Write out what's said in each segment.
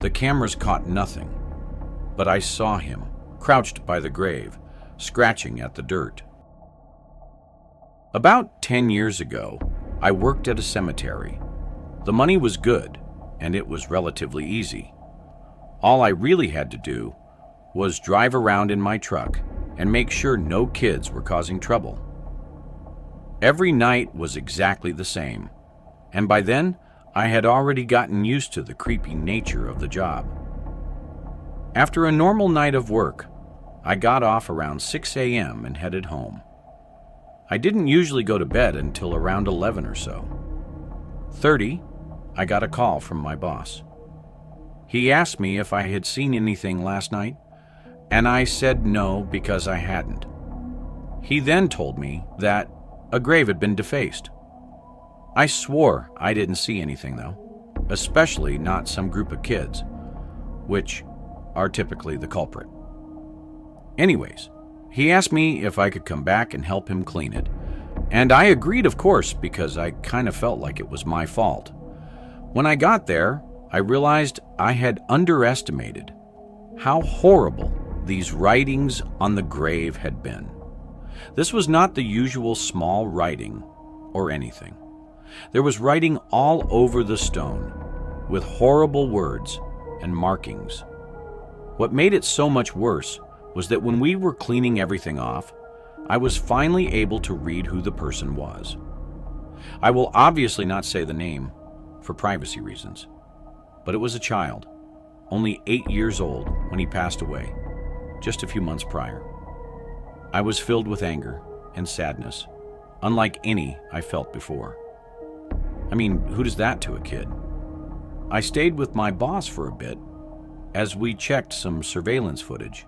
The cameras caught nothing, but I saw him, crouched by the grave, scratching at the dirt. About 10 years ago, I worked at a cemetery. The money was good, and it was relatively easy. All I really had to do was drive around in my truck and make sure no kids were causing trouble. Every night was exactly the same, and by then, I had already gotten used to the creepy nature of the job. After a normal night of work, I got off around 6 a.m. and headed home. I didn't usually go to bed until around 11 or so. 30, I got a call from my boss. He asked me if I had seen anything last night, and I said no because I hadn't. He then told me that a grave had been defaced. I swore I didn't see anything though, especially not some group of kids, which are typically the culprit. Anyways, he asked me if I could come back and help him clean it, and I agreed, of course, because I kind of felt like it was my fault. When I got there, I realized I had underestimated how horrible these writings on the grave had been. This was not the usual small writing or anything. There was writing all over the stone, with horrible words and markings. What made it so much worse was that when we were cleaning everything off, I was finally able to read who the person was. I will obviously not say the name for privacy reasons, but it was a child, only 8 years old when he passed away, just a few months prior. I was filled with anger and sadness, unlike any I felt before. I mean, who does that to a kid? I stayed with my boss for a bit as we checked some surveillance footage.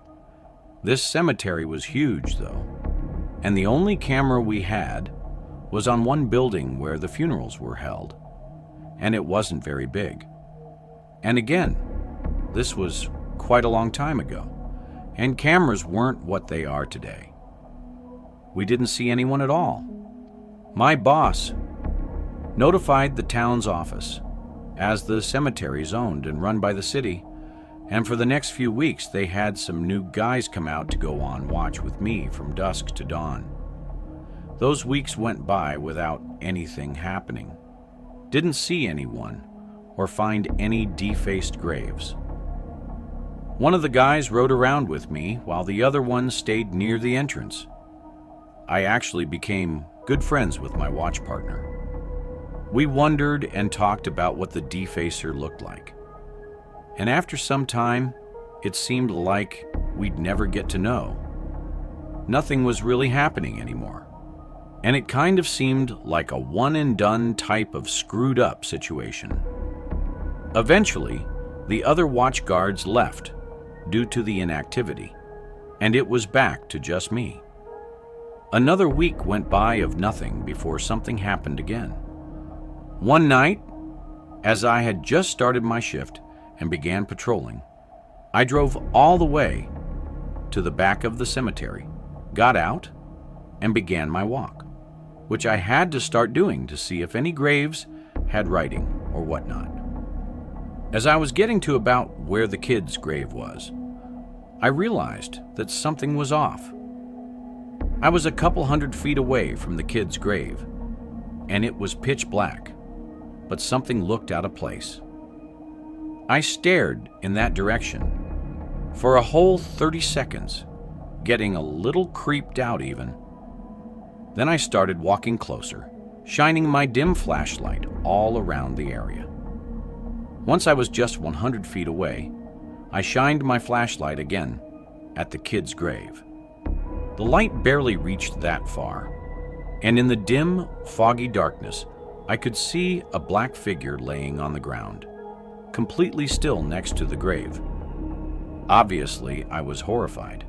This cemetery was huge, though, and the only camera we had was on one building where the funerals were held, and it wasn't very big. And again, this was quite a long time ago, and cameras weren't what they are today. We didn't see anyone at all. My boss notified the town's office, as the cemetery is owned and run by the city, and for the next few weeks they had some new guys come out to go on watch with me from dusk to dawn. Those weeks went by without anything happening. Didn't see anyone or find any defaced graves. One of the guys rode around with me while the other one stayed near the entrance. I actually became good friends with my watch partner. We wondered and talked about what the defacer looked like. And after some time, it seemed like we'd never get to know. Nothing was really happening anymore. And it kind of seemed like a one-and-done type of screwed-up situation. Eventually, the other watch guards left due to the inactivity, and it was back to just me. Another week went by of nothing before something happened again. One night, as I had just started my shift and began patrolling, I drove all the way to the back of the cemetery, got out, and began my walk, which I had to start doing to see if any graves had writing or whatnot. As I was getting to about where the kid's grave was, I realized that something was off. I was a couple 100 feet away from the kid's grave, and it was pitch black, but something looked out of place. I stared in that direction for a whole 30 seconds, getting a little creeped out even. Then I started walking closer, shining my dim flashlight all around the area. Once I was just 100 feet away, I shined my flashlight again at the kid's grave. The light barely reached that far, and in the dim, foggy darkness, I could see a black figure laying on the ground, completely still next to the grave. Obviously, I was horrified.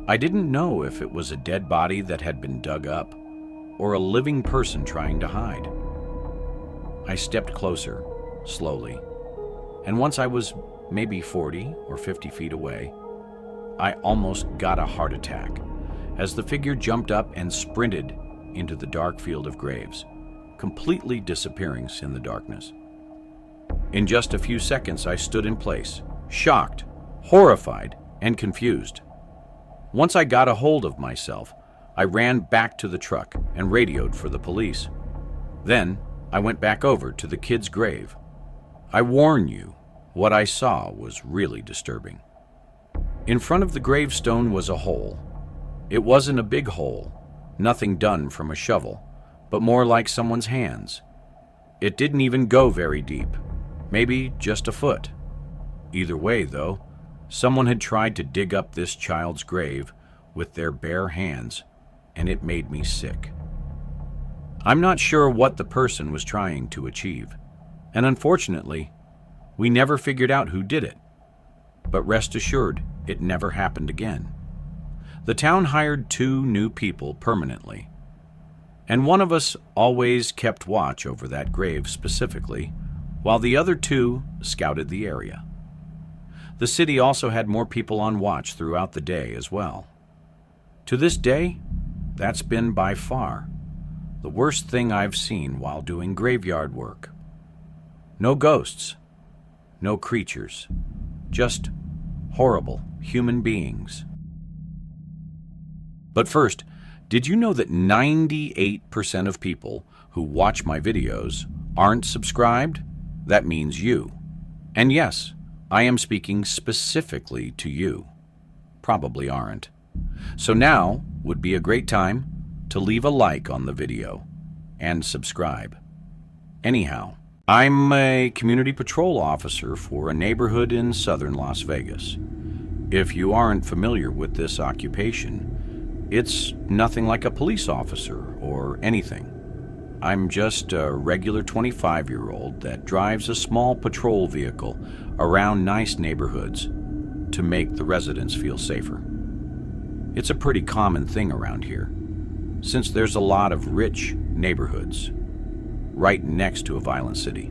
I didn't know if it was a dead body that had been dug up or a living person trying to hide. I stepped closer, slowly, and once I was maybe 40 or 50 feet away, I almost got a heart attack as the figure jumped up and sprinted into the dark field of graves, completely disappearing in the darkness. In just a few seconds, I stood in place, shocked, horrified, and confused. Once I got a hold of myself, I ran back to the truck and radioed for the police. Then, I went back over to the kid's grave. I warn you, what I saw was really disturbing. In front of the gravestone was a hole. It wasn't a big hole, nothing done from a shovel, but more like someone's hands. It didn't even go very deep, maybe just a foot. Either way, though, someone had tried to dig up this child's grave with their bare hands, and it made me sick. I'm not sure what the person was trying to achieve, and unfortunately, we never figured out who did it. But rest assured, it never happened again. The town hired 2 new people permanently, and one of us always kept watch over that grave specifically, while the other 2 scouted the area. The city also had more people on watch throughout the day as well. To this day, that's been by far the worst thing I've seen while doing graveyard work. No ghosts, no creatures, just horrible human beings. But first, did you know that 98% of people who watch my videos aren't subscribed? That means you. And yes, I am speaking specifically to you. Probably aren't. So now would be a great time to leave a like on the video and subscribe. Anyhow, I'm a community patrol officer for a neighborhood in southern Las Vegas. If you aren't familiar with this occupation, it's nothing like a police officer or anything. I'm just a regular 25-year-old that drives a small patrol vehicle around nice neighborhoods to make the residents feel safer. It's a pretty common thing around here, since there's a lot of rich neighborhoods right next to a violent city.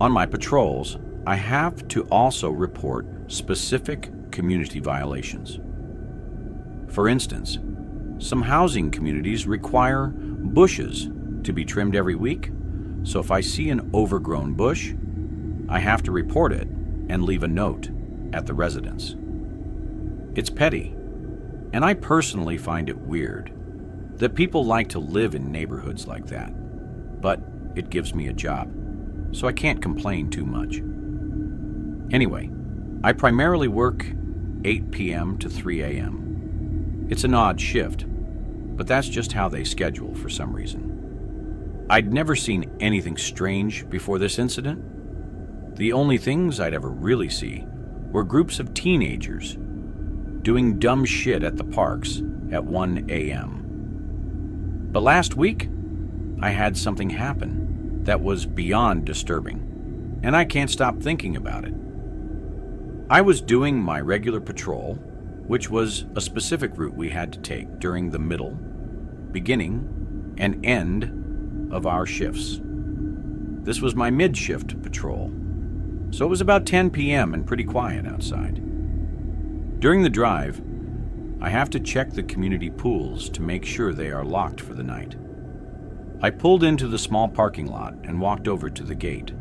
On my patrols, I have to also report specific community violations. For instance, some housing communities require bushes to be trimmed every week, so if I see an overgrown bush, I have to report it and leave a note at the residence. It's petty, and I personally find it weird that people like to live in neighborhoods like that, but it gives me a job, so I can't complain too much. Anyway, I primarily work 8 p.m. to 3 a.m. It's an odd shift, but that's just how they schedule for some reason. I'd never seen anything strange before this incident. The only things I'd ever really see were groups of teenagers doing dumb shit at the parks at 1 a.m. But last week, I had something happen that was beyond disturbing, and I can't stop thinking about it. I was doing my regular patrol, which was a specific route we had to take during the middle, beginning, and end of our shifts. This was my mid-shift patrol, so it was about 10 p.m. and pretty quiet outside. During the drive, I have to check the community pools to make sure they are locked for the night. I pulled into the small parking lot and walked over to the gate.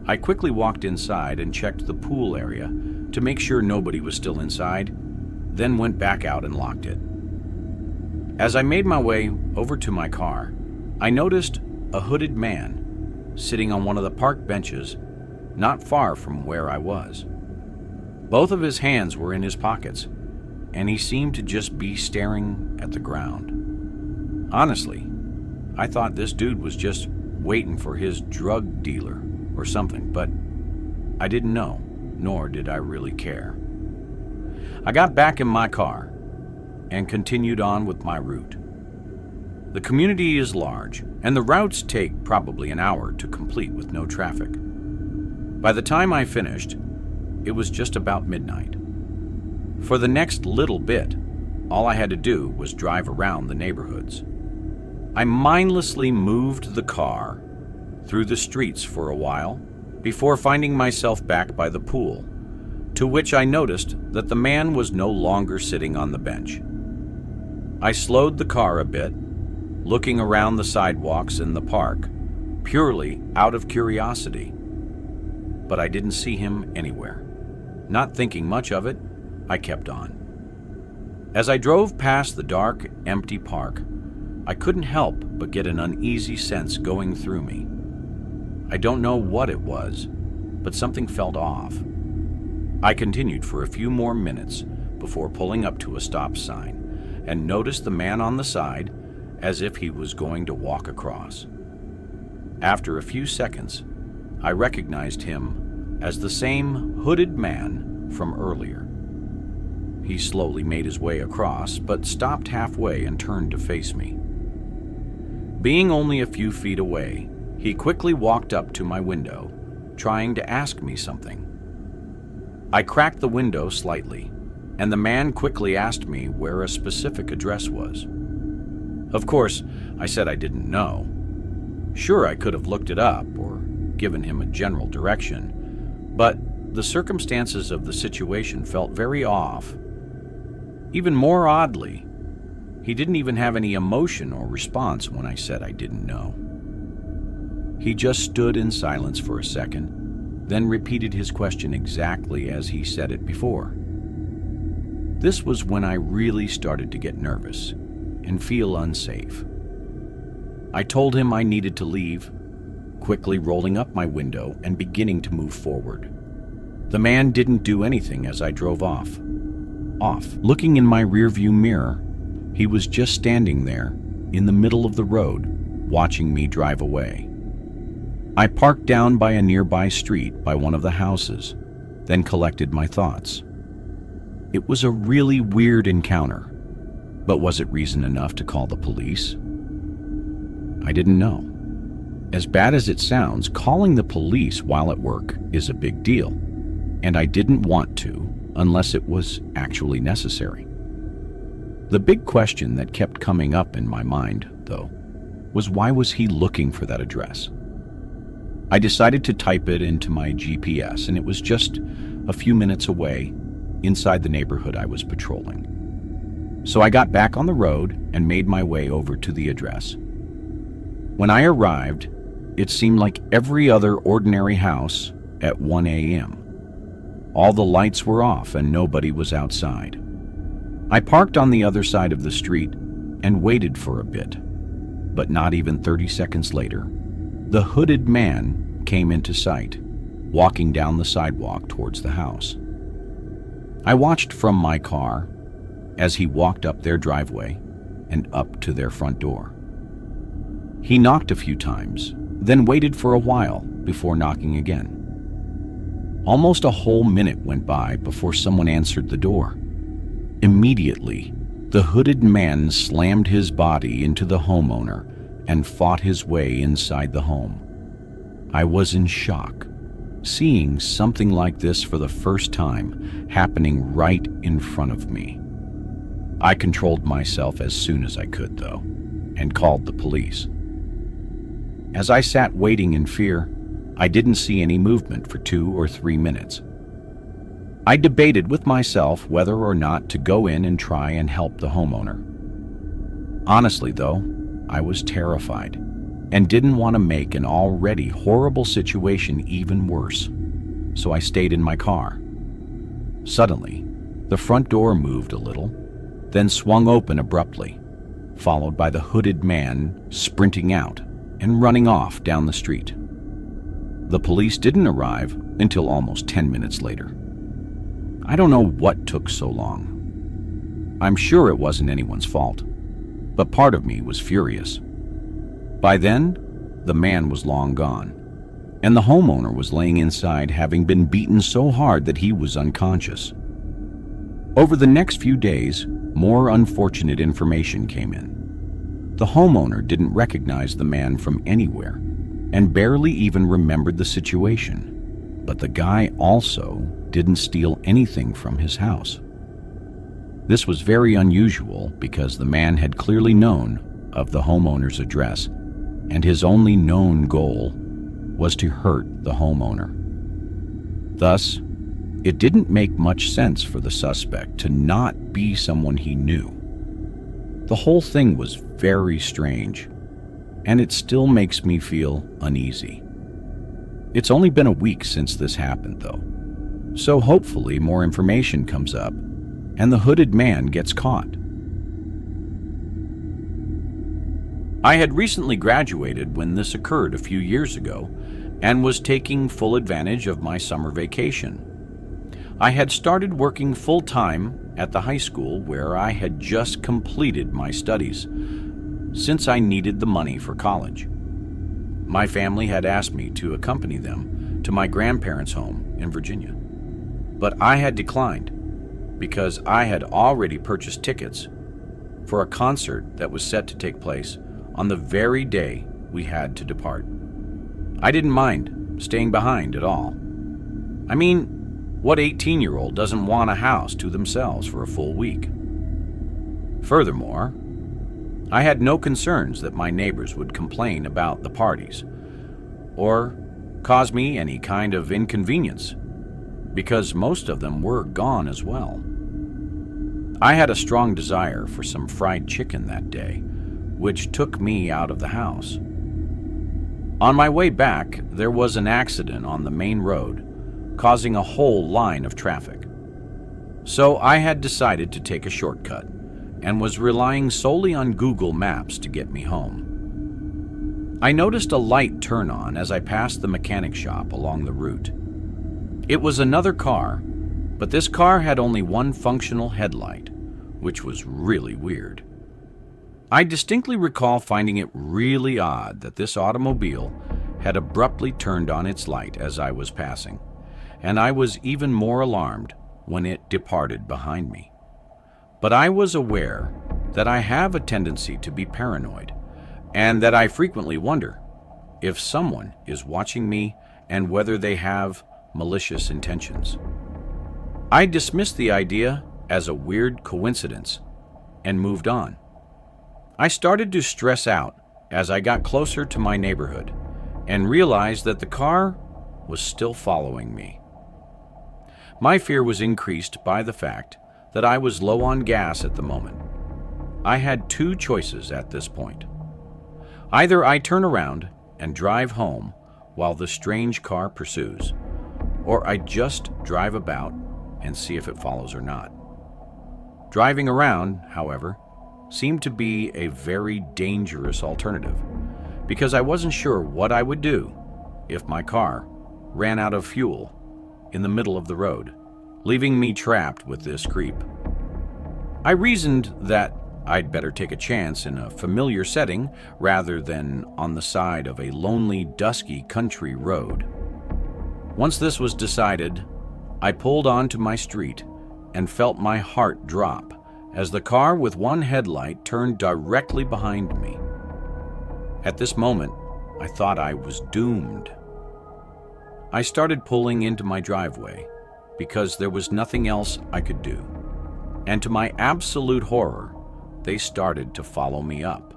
I quickly walked inside and checked the pool area to make sure nobody was still inside, then went back out and locked it. As I made my way over to my car, I noticed a hooded man sitting on one of the park benches not far from where I was. Both of his hands were in his pockets, and he seemed to just be staring at the ground. Honestly, I thought this dude was just waiting for his drug dealer or something, but I didn't know, nor did I really care. I got back in my car and continued on with my route. The community is large, and the routes take probably an hour to complete with no traffic. By the time I finished, it was just about midnight. For the next little bit, all I had to do was drive around the neighborhoods. I mindlessly moved the car through the streets for a while before finding myself back by the pool, to which I noticed that the man was no longer sitting on the bench. I slowed the car a bit, looking around the sidewalks in the park, purely out of curiosity, but I didn't see him anywhere. Not thinking much of it, I kept on. As I drove past the dark, empty park, I couldn't help but get an uneasy sense going through me. I don't know what it was, but something felt off. I continued for a few more minutes before pulling up to a stop sign and noticed the man on the side as if he was going to walk across. After a few seconds, I recognized him as the same hooded man from earlier. He slowly made his way across, but stopped halfway and turned to face me. Being only a few feet away, he quickly walked up to my window, trying to ask me something. I cracked the window slightly, and the man quickly asked me where a specific address was. Of course, I said I didn't know. Sure, I could have looked it up or given him a general direction, but the circumstances of the situation felt very off. Even more oddly, he didn't even have any emotion or response when I said I didn't know. He just stood in silence for a second, then repeated his question exactly as he said it before. This was when I really started to get nervous and feel unsafe. I told him I needed to leave, quickly rolling up my window and beginning to move forward. The man didn't do anything as I drove off. Looking in my rearview mirror, he was just standing there in the middle of the road, watching me drive away. I parked down by a nearby street by one of the houses, then collected my thoughts. It was a really weird encounter, but was it reason enough to call the police? I didn't know. As bad as it sounds, calling the police while at work is a big deal, and I didn't want to unless it was actually necessary. The big question that kept coming up in my mind, though, was why was he looking for that address? I decided to type it into my GPS, and it was just a few minutes away inside the neighborhood I was patrolling. So I got back on the road and made my way over to the address. When I arrived, it seemed like every other ordinary house at 1 a.m. All the lights were off and nobody was outside. I parked on the other side of the street and waited for a bit, but not even 30 seconds later, the hooded man came into sight, walking down the sidewalk towards the house. I watched from my car as he walked up their driveway and up to their front door. He knocked a few times, then waited for a while before knocking again. Almost a whole minute went by before someone answered the door. Immediately, the hooded man slammed his body into the homeowner and fought his way inside the home. I was in shock, seeing something like this for the first time happening right in front of me. I controlled myself as soon as I could, though, and called the police. As I sat waiting in fear, I didn't see any movement for 2 or 3 minutes. I debated with myself whether or not to go in and try and help the homeowner. Honestly, though, I was terrified and didn't want to make an already horrible situation even worse, so I stayed in my car. Suddenly, the front door moved a little, then swung open abruptly, followed by the hooded man sprinting out and running off down the street. The police didn't arrive until almost 10 minutes later. I don't know what took so long. I'm sure it wasn't anyone's fault, but part of me was furious. By then, the man was long gone, and the homeowner was laying inside, having been beaten so hard that he was unconscious. Over the next few days, more unfortunate information came in. The homeowner didn't recognize the man from anywhere and barely even remembered the situation, but the guy also didn't steal anything from his house. This was very unusual because the man had clearly known of the homeowner's address, and his only known goal was to hurt the homeowner. Thus, it didn't make much sense for the suspect to not be someone he knew. The whole thing was very strange, and it still makes me feel uneasy. It's only been a week since this happened, though, so hopefully more information comes up and the hooded man gets caught. I had recently graduated when this occurred a few years ago and was taking full advantage of my summer vacation. I had started working full-time at the high school where I had just completed my studies, since I needed the money for college. My family had asked me to accompany them to my grandparents' home in Virginia, but I had declined because I had already purchased tickets for a concert that was set to take place on the very day we had to depart. I didn't mind staying behind at all. I mean, what 18-year-old doesn't want a house to themselves for a full week? Furthermore, I had no concerns that my neighbors would complain about the parties or cause me any kind of inconvenience, because most of them were gone as well. I had a strong desire for some fried chicken that day, which took me out of the house. On my way back, there was an accident on the main road, causing a whole line of traffic. So I had decided to take a shortcut and was relying solely on Google Maps to get me home. I noticed a light turn on as I passed the mechanic shop along the route. It was another car, but this car had only one functional headlight, which was really weird. I distinctly recall finding it really odd that this automobile had abruptly turned on its light as I was passing, and I was even more alarmed when it departed behind me. But I was aware that I have a tendency to be paranoid, and that I frequently wonder if someone is watching me and whether they have malicious intentions. I dismissed the idea as a weird coincidence and moved on. I started to stress out as I got closer to my neighborhood and realized that the car was still following me. My fear was increased by the fact that I was low on gas at the moment. I had two choices at this point. Either I turn around and drive home while the strange car pursues, or I just drive about and see if it follows or not. Driving around, however, seemed to be a very dangerous alternative, because I wasn't sure what I would do if my car ran out of fuel in the middle of the road, leaving me trapped with this creep. I reasoned that I'd better take a chance in a familiar setting rather than on the side of a lonely, dusky country road. Once this was decided, I pulled onto my street and felt my heart drop as the car with one headlight turned directly behind me. At this moment, I thought I was doomed. I started pulling into my driveway because there was nothing else I could do, and to my absolute horror, they started to follow me up.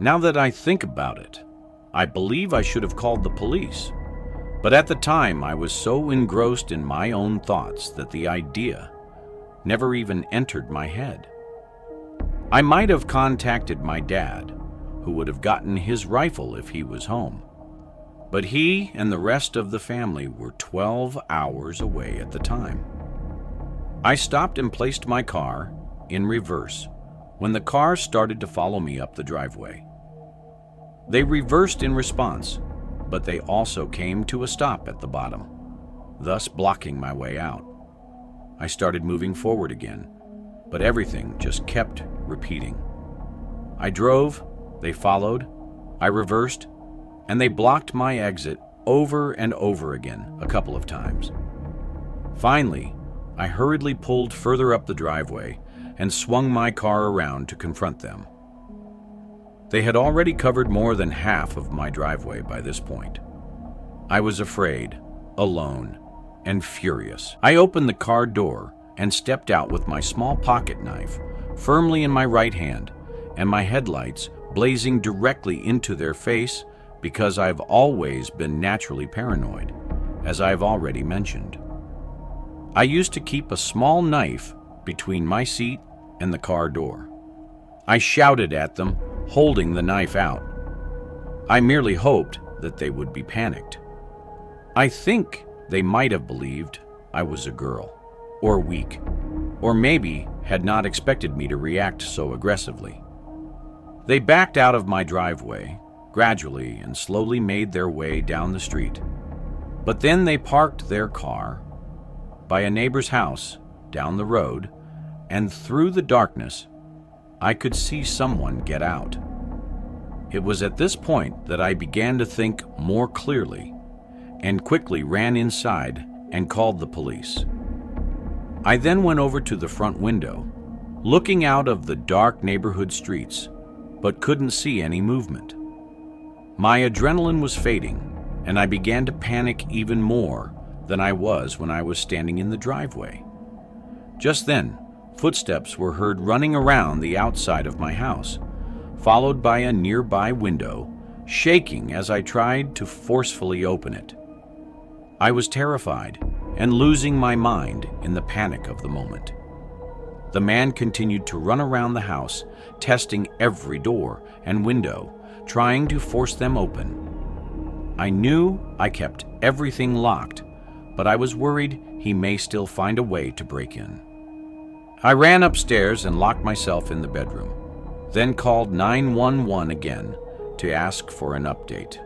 Now that I think about it, I believe I should have called the police, but at the time I was so engrossed in my own thoughts that the idea never even entered my head. I might have contacted my dad, who would have gotten his rifle if he was home, but he and the rest of the family were 12 hours away at the time. I stopped and placed my car in reverse when the car started to follow me up the driveway. They reversed in response, but they also came to a stop at the bottom, thus blocking my way out. I started moving forward again, but everything just kept repeating. I drove, they followed, I reversed, and they blocked my exit over and over again a couple of times. Finally, I hurriedly pulled further up the driveway and swung my car around to confront them. They had already covered more than half of my driveway by this point. I was afraid, alone, and furious. I opened the car door and stepped out with my small pocket knife firmly in my right hand and my headlights blazing directly into their face because I've always been naturally paranoid, as I've already mentioned. I used to keep a small knife between my seat and the car door. I shouted at them, holding the knife out. I merely hoped that they would be panicked I think they might have believed I was a girl, or weak, or maybe had not expected me to react so aggressively. They backed out of my driveway, gradually and slowly made their way down the street. But then they parked their car by a neighbor's house down the road, and through the darkness, I could see someone get out. It was at this point that I began to think more clearly and quickly ran inside and called the police. I then went over to the front window, looking out of the dark neighborhood streets, but couldn't see any movement. My adrenaline was fading, and I began to panic even more than I was when I was standing in the driveway. Just then, footsteps were heard running around the outside of my house, followed by a nearby window, shaking as I tried to forcefully open it. I was terrified and losing my mind in the panic of the moment. The man continued to run around the house, testing every door and window, trying to force them open. I knew I kept everything locked, but I was worried he may still find a way to break in. I ran upstairs and locked myself in the bedroom, then called 911 again to ask for an update.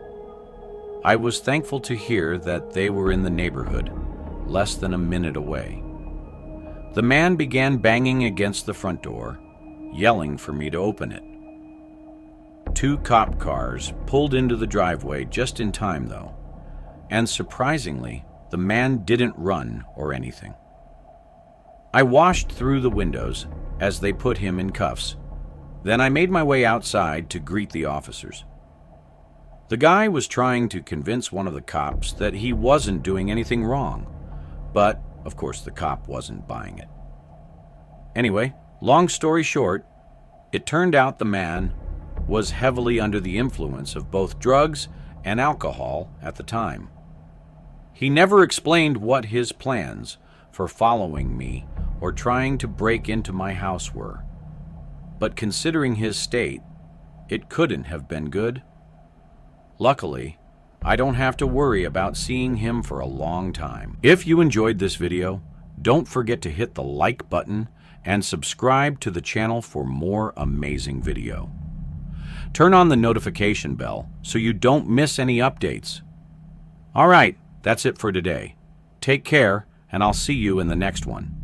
I was thankful to hear that they were in the neighborhood, less than a minute away. The man began banging against the front door, yelling for me to open it. 2 cop cars pulled into the driveway just in time, though, and surprisingly, the man didn't run or anything. I washed through the windows as they put him in cuffs. Then I made my way outside to greet the officers. The guy was trying to convince one of the cops that he wasn't doing anything wrong, but of course the cop wasn't buying it. Anyway, long story short, it turned out the man was heavily under the influence of both drugs and alcohol at the time. He never explained what his plans for following me or trying to break into my house were, but considering his state, it couldn't have been good. Luckily, I don't have to worry about seeing him for a long time. If you enjoyed this video, don't forget to hit the like button and subscribe to the channel for more amazing video. Turn on the notification bell so you don't miss any updates. All right, that's it for today. Take care, and I'll see you in the next one.